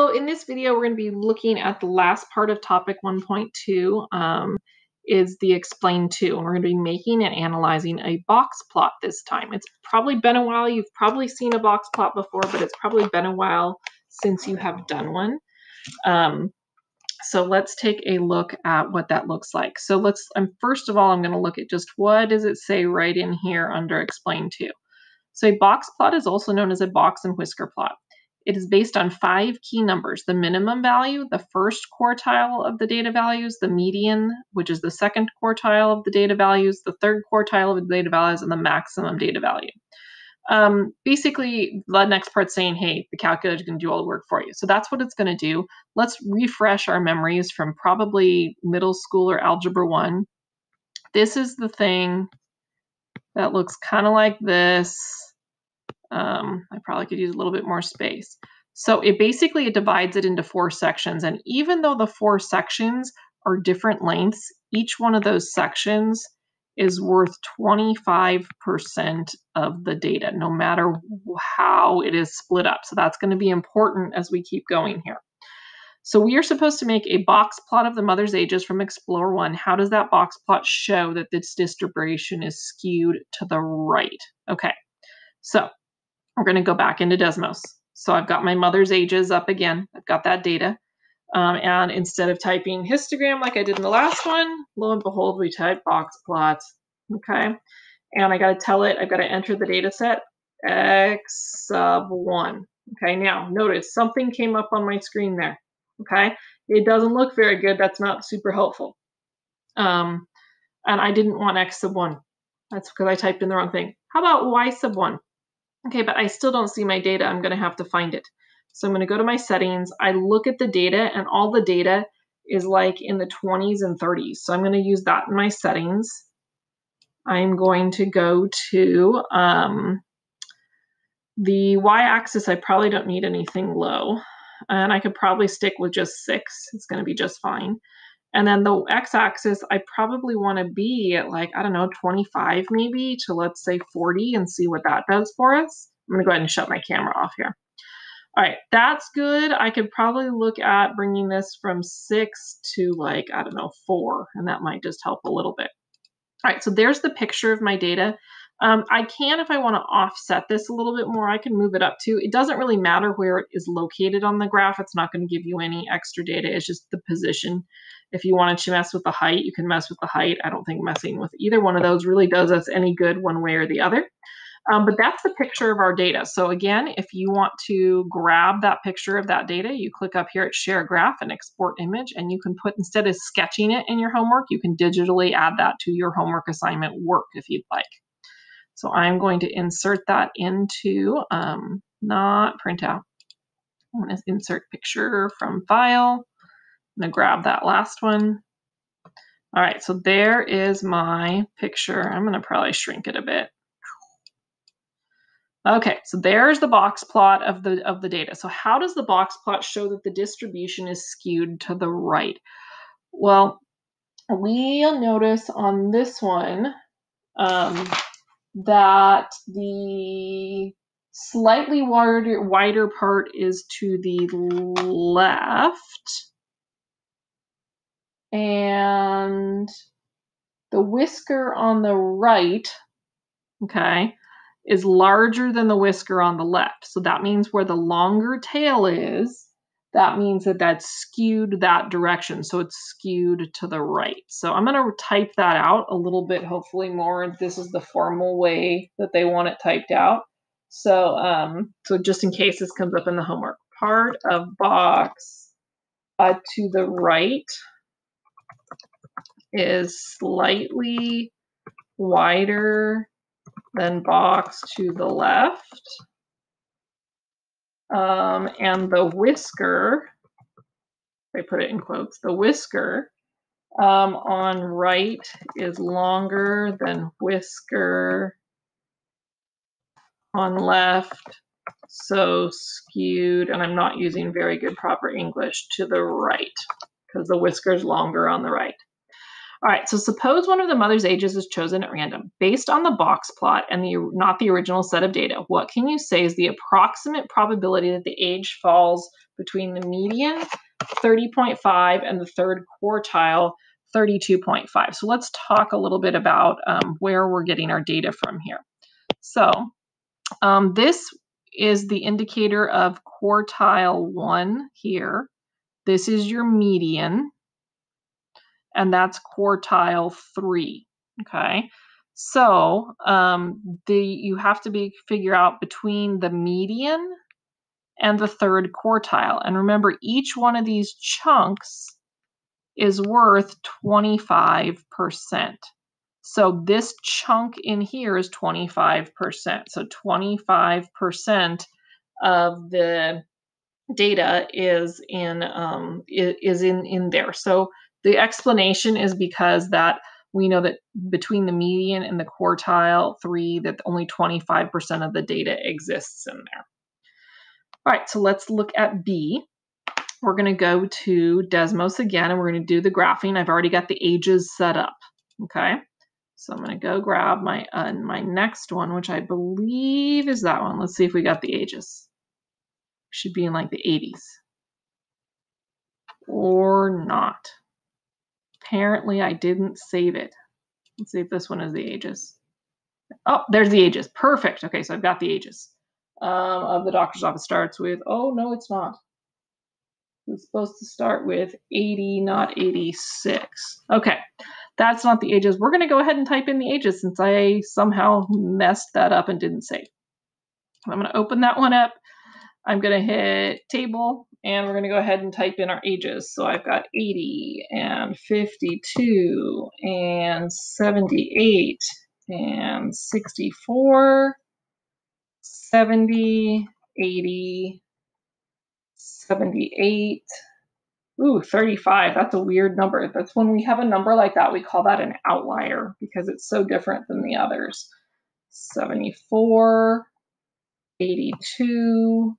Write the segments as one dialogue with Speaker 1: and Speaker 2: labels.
Speaker 1: So in this video, we're going to be looking at the last part of topic 1.2, is the explain to, and we're going to be making and analyzing a box plot this time. It's probably been a while. You've probably seen a box plot before, but it's probably been a while since you have done one. So let's take a look at what that looks like. So first of all, I'm going to look at just what does it say right in here under explain to. So a box plot is also known as a box and whisker plot. It is based on 5 key numbers: the minimum value, the first quartile of the data values, the median, which is the second quartile of the data values, the third quartile of the data values, and the maximum data value. Basically, the next part's saying, hey, the calculator can do all the work for you. So that's what it's going to do. Let's refresh our memories from probably middle school or algebra 1. This is the thing that looks kind of like this. I probably could use a little bit more space. So it divides it into 4 sections. And even though the 4 sections are different lengths, each one of those sections is worth 25% of the data, no matter how it is split up. So that's going to be important as we keep going here. So we are supposed to make a box plot of the mother's ages from Explore 1. How does that box plot show that this distribution is skewed to the right? Okay, so we're going to go back into Desmos. So I've got my mother's ages up again. I've got that data. And instead of typing histogram like I did in the last one, lo and behold, we type box plots. Okay. And I got to tell it, I've got to enter the data set X sub 1. Okay. Now notice something came up on my screen there. Okay. It doesn't look very good. That's not super helpful. And I didn't want X sub 1. That's because I typed in the wrong thing. How about Y sub 1? Okay, but I still don't see my data. I'm going to have to find it. So I'm going to go to my settings. I look at the data, and all the data is like in the 20s and 30s. So I'm going to use that in my settings. I'm going to go to the y-axis. I probably don't need anything low. And I could probably stick with just 6. It's going to be just fine. And then the x-axis, I probably want to be at like, I don't know, 25 maybe to let's say 40 and see what that does for us. I'm going to go ahead and shut my camera off here. All right, that's good. I could probably look at bringing this from 6 to like, I don't know, 4, and that might just help a little bit. All right, so there's the picture of my data. I can, if I want to offset this a little bit more, I can move it up too. It doesn't really matter where it is located on the graph. It's not going to give you any extra data. It's just the position. If you wanted to mess with the height, you can mess with the height. I don't think messing with either one of those really does us any good one way or the other. But that's the picture of our data. So again, if you want to grab that picture of that data, you click up here at Share Graph and Export Image, and you can put, instead of sketching it in your homework, you can digitally add that to your homework assignment work if you'd like. So I'm going to insert that into, not printout. I'm going to insert picture from file. I'm going to grab that last one. All right, so there is my picture. I'm going to probably shrink it a bit. Okay, so there's the box plot of the data. So how does the box plot show that the distribution is skewed to the right? Well, we'll notice on this one that the slightly wider part is to the left, and the whisker on the right, okay, is larger than the whisker on the left. So that means where the longer tail is, that means that that's skewed that direction. So it's skewed to the right. So I'm going to type that out a little bit, hopefully more. This is the formal way that they want it typed out. So, so just in case this comes up in the homework, part of box to the right is slightly wider than box to the left. And the whisker, I put it in quotes, the whisker on right is longer than whisker on left, so skewed, and I'm not using very good proper English, to the right, because the whisker is longer on the right. All right, so suppose one of the mother's ages is chosen at random. Based on the box plot and not the original set of data, what can you say is the approximate probability that the age falls between the median, 30.5, and the third quartile, 32.5. So let's talk a little bit about where we're getting our data from here. So this is the indicator of quartile 1 here. This is your median, and that's quartile 3. Okay, so you have to figure out between the median and the third quartile. And remember, each one of these chunks is worth 25%. So this chunk in here is 25%. So 25% of the data is in there. So the explanation is because that we know that between the median and the quartile 3, that only 25% of the data exists in there. All right, so let's look at B. We're going to go to Desmos again, and we're going to do the graphing. I've already got the ages set up. Okay, so I'm going to go grab my next one, which I believe is that one. Let's see if we got the ages. Should be in like the 80s or not. Apparently I didn't save it. Let's see if this one is the ages. Oh, there's the ages. Perfect. Okay, so I've got the ages of the doctor's office. Starts with, oh no, it's not. It's supposed to start with 80, not 86. Okay, that's not the ages. We're going to go ahead and type in the ages since I somehow messed that up and didn't save. I'm going to open that one up. I'm going to hit table, and we're going to go ahead and type in our ages. So I've got 80 and 52 and 78 and 64, 70, 80, 78. Ooh, 35. That's a weird number. That's when we have a number like that, we call that an outlier because it's so different than the others. 74, 82,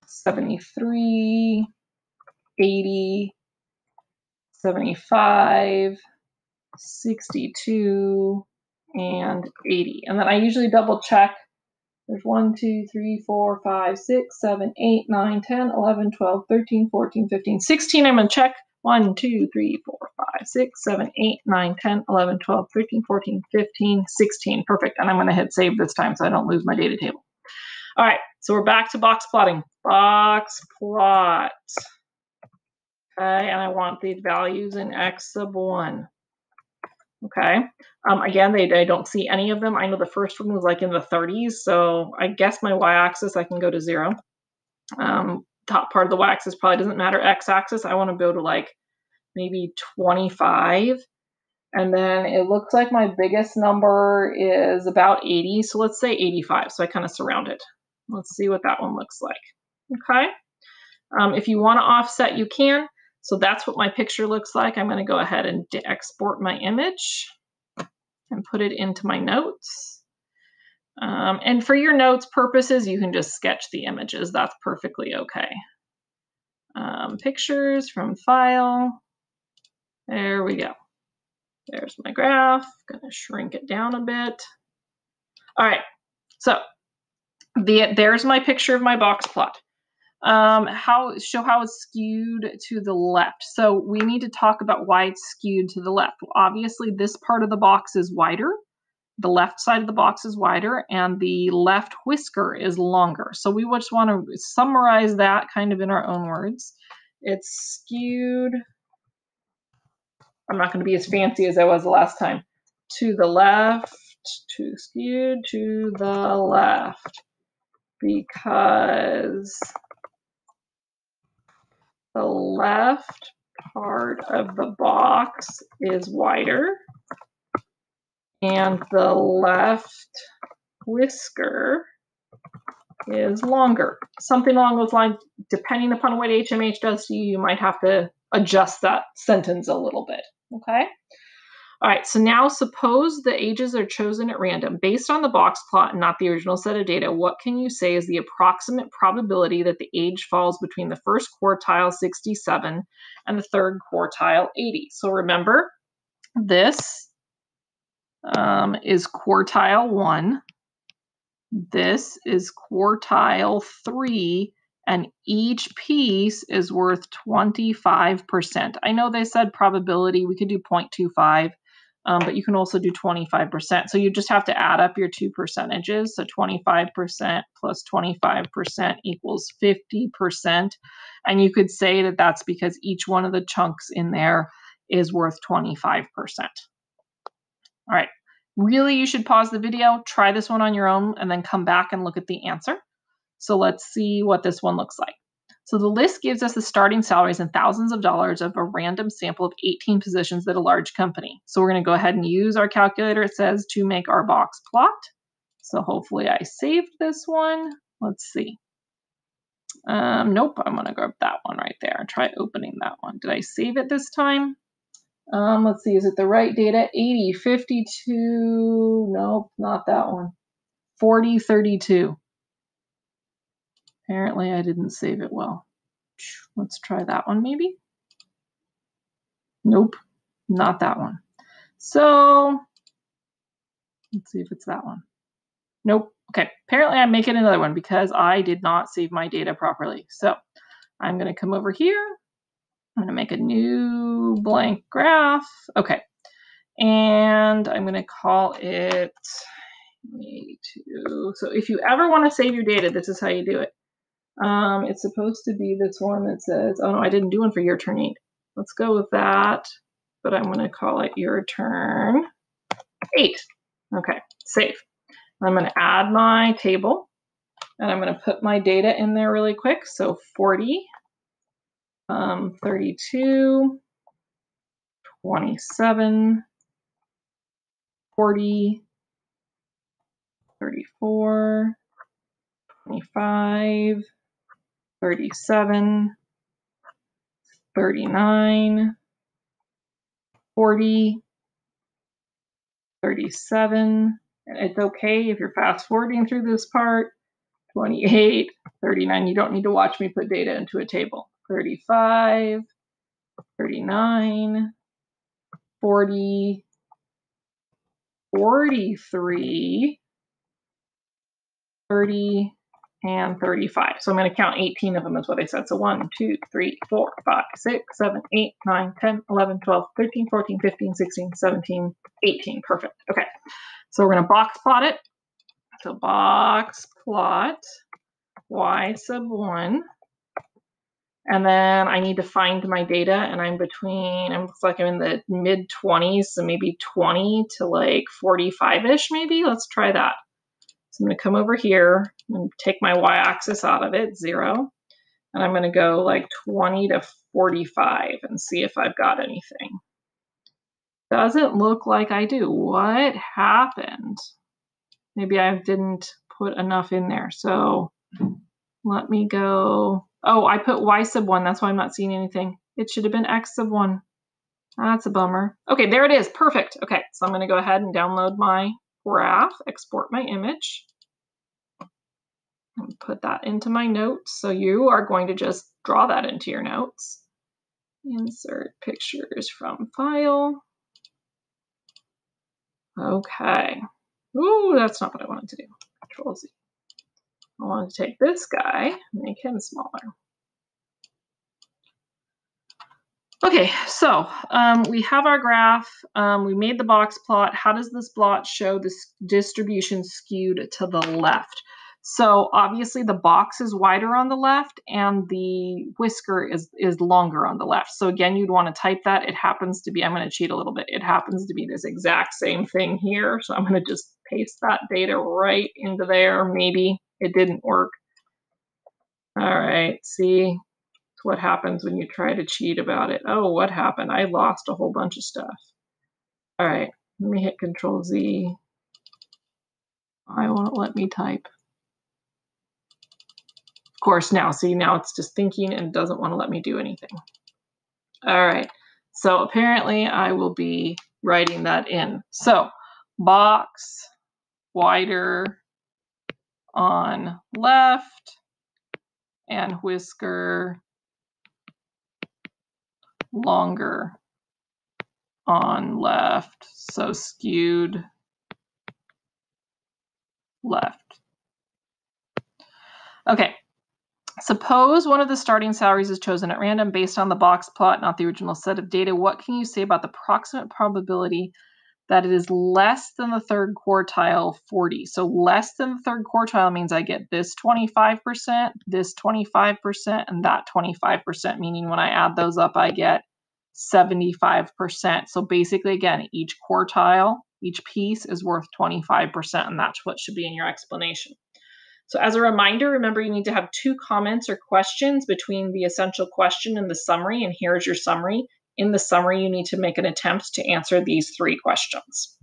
Speaker 1: 73, 80, 75, 62, and 80. And then I usually double check. There's 1, 2, 3, 4, 5, 6, 7, 8, 9, 10, 11, 12, 13, 14, 15, 16. I'm going to check. 1, 2, 3, 4, 5, 6, 7, 8, 9, 10, 11, 12, 13, 14, 15, 16. Perfect. And I'm going to hit save this time so I don't lose my data table. All right, so we're back to box plotting. Box plot. Okay, and I want the values in x sub 1. Okay, again, I don't see any of them. I know the first one was like in the 30s, so I guess my y-axis I can go to 0. Top part of the y-axis probably doesn't matter. X-axis, I want to go to like maybe 25. And then it looks like my biggest number is about 80, so let's say 85. So I kind of surround it. Let's see what that one looks like. Okay, if you want to offset, you can. So that's what my picture looks like. I'm going to go ahead and export my image and put it into my notes. And for your notes purposes, you can just sketch the images. That's perfectly okay. Pictures from file. There we go. There's my graph. Going to shrink it down a bit. All right. So there's my picture of my box plot. Show how it's skewed to the left. So we need to talk about why it's skewed to the left. Well, obviously this part of the box is wider. The left side of the box is wider, and the left whisker is longer. So we just want to summarize that kind of in our own words. It's skewed. I'm not going to be as fancy as I was the last time. To the left, skewed to the left, because the left part of the box is wider and the left whisker is longer. Something along those lines. Depending upon what HMH does to you, you might have to adjust that sentence a little bit. Okay? All right, so now suppose the ages are chosen at random. Based on the box plot and not the original set of data, what can you say is the approximate probability that the age falls between the first quartile, 67, and the third quartile, 80? So remember, this is quartile 1. This is quartile 3, and each piece is worth 25%. I know they said probability, we could do 0.25, but you can also do 25%. So you just have to add up your two percentages. So 25% plus 25% equals 50. And you could say that that's because each one of the chunks in there is worth 25%. All right, really you should pause the video, try this one on your own, and then come back and look at the answer. So let's see what this one looks like. So the list gives us the starting salaries in thousands of dollars of a random sample of 18 positions at a large company. So we're going to go ahead and use our calculator, it says, to make our box plot. So hopefully I saved this one. Let's see. Nope, I'm going to grab that one right there. Try opening that one. Did I save it this time? Let's see, is it the right data? 80, 52, nope, not that one. 40, 32. Apparently I didn't save it well. Let's try that one maybe. Nope, not that one. So let's see if it's that one. Nope. Okay, apparently I'm making another one because I did not save my data properly. So I'm going to come over here. I'm going to make a new blank graph. Okay, and I'm going to call it Me2. So if you ever want to save your data, this is how you do it. It's supposed to be this one that says, oh no, I didn't do one for your turn 8. Let's go with that, but I'm going to call it your turn 8. Okay, save. I'm going to add my table, and I'm going to put my data in there really quick. So 40, 32, 27, 40, 34, 25, 37, 39, 40, 37, and it's okay if you're fast forwarding through this part, 28, 39, you don't need to watch me put data into a table, 35, 39, 40, 43, 30, and 35. So I'm going to count 18 of them is what I said. So 1, 2, 3, 4, 5, 6, 7, 8, 9, 10, 11, 12, 13, 14, 15, 16, 17, 18. Perfect. Okay. So we're going to box plot it. So box plot y sub 1. And then I need to find my data, and I'm between, it looks like I'm in the mid 20s, so maybe 20 to like 45-ish maybe. Let's try that. So I'm going to come over here and take my y-axis out of it, 0. And I'm going to go like 20 to 45 and see if I've got anything. Doesn't look like I do. What happened? Maybe I didn't put enough in there. So let me go. Oh, I put y sub 1. That's why I'm not seeing anything. It should have been x sub 1. That's a bummer. Okay, there it is. Perfect. Okay, so I'm going to go ahead and download my graph, export my image, and put that into my notes. So you are going to just draw that into your notes. Insert pictures from file. Okay. Ooh, that's not what I wanted to do. Control Z. I want to take this guy, make him smaller. Okay, so we have our graph. We made the box plot. How does this plot show this distribution skewed to the left? So obviously the box is wider on the left and the whisker is longer on the left. So again, you'd want to type that. It happens to be, I'm going to cheat a little bit. It happens to be this exact same thing here. So I'm going to just paste that data right into there. Maybe it didn't work. All right, see what happens when you try to cheat about it. Oh, what happened? I lost a whole bunch of stuff. All right, let me hit Control Z. I won't let me type. Of course, now, see, now it's just thinking and doesn't want to let me do anything. All right, so apparently I will be writing that in. So box wider on left and whisker longer on left, so skewed left. Okay, Suppose one of the starting salaries is chosen at random based on the box plot, not the original set of data. What can you say about the approximate probability that it is less than the third quartile 40? So less than the third quartile means I get this 25%, this 25%, and that 25%, meaning when I add those up, I get 75%. So basically, again, each quartile, each piece is worth 25%, and that's what should be in your explanation. So as a reminder, remember you need to have 2 comments or questions between the essential question and the summary, and here's your summary. In the summary, you need to make an attempt to answer these 3 questions.